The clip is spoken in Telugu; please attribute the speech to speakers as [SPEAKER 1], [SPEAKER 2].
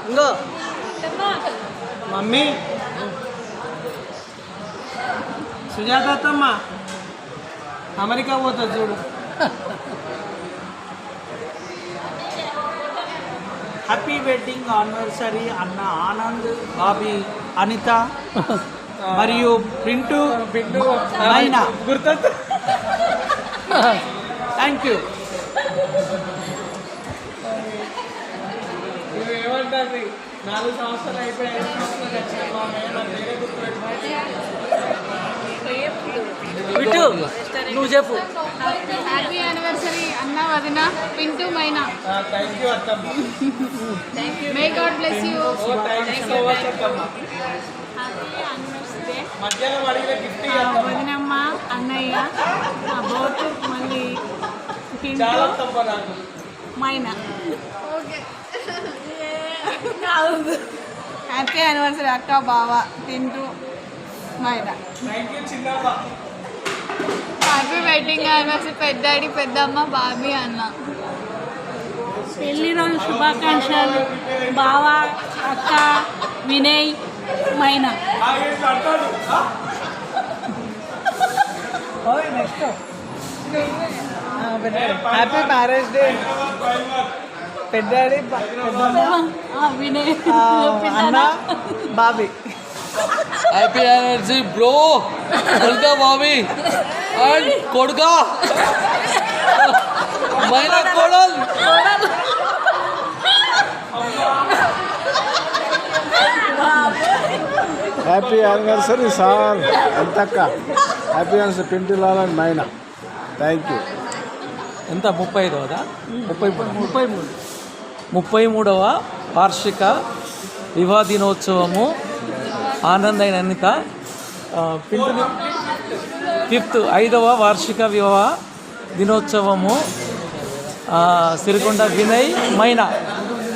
[SPEAKER 1] ఇంకో మమ్మీ సుజాత అత్తమ్మ అమెరికా పోతుంది చూడు. హ్యాపీ వెడ్డింగ్ యానివర్సరీ అన్న ఆనంద్, బాబీ, అనిత మరియు పింటూ మైనా. గుర్తు. Thank you. ఏమంటుంది 4 సంవత్సరాలు అయిపోయి 5 సంవత్సరాలు వచ్చిన నువ్వు చెప్పు.
[SPEAKER 2] హ్యాపీ యానివర్సరీ అన్న వదిన పింటూ మైనా.
[SPEAKER 1] థ్యాంక్ యూ అత్తమ్మ.
[SPEAKER 2] May God bless you.
[SPEAKER 1] Thank you so much అత్తమ్మ. మధ్యాహ్నం అడిగిన గిఫ్ట్
[SPEAKER 2] వదినమ్మ అన్నయ్య బోటు మళ్ళీ
[SPEAKER 1] చాలా తప్ప నాకు
[SPEAKER 2] మైనా. హ్యాపీ యానివర్సరీ అక్క బావ పింటూ మైనా.
[SPEAKER 1] థ్యాంక్ యూ చిన్నమ్మ.
[SPEAKER 2] హ్యాపీ వెడ్డింగ్ యానివర్సరీ పెద్దాడి పెద్దమ్మ బాబీ అన్న.
[SPEAKER 3] పెళ్లి రోజు శుభాకాంక్షలు బావ అక్క Vinay Maina.
[SPEAKER 1] Next happy marriage day పెద్దాడి
[SPEAKER 3] వినయ్
[SPEAKER 1] అన్న బాబీ.
[SPEAKER 4] హ్యాపీ యానివర్సరీ బ్రో కొడుకా బాబీ అండ్ కొడుకా మైనా కోడల్.
[SPEAKER 5] హ్యాపీ యానివర్సరీ సార్ ఎంతక్క. Happy anniversary Pintilal and Maina. Thank you.
[SPEAKER 4] ఎంత 35వ 33వ వార్షిక వివాహ దినోత్సవము ఆనంద్ అయిన అనిత. 5వ వార్షిక వివాహ దినోత్సవము సిరికొండ వినయ్ మైనా.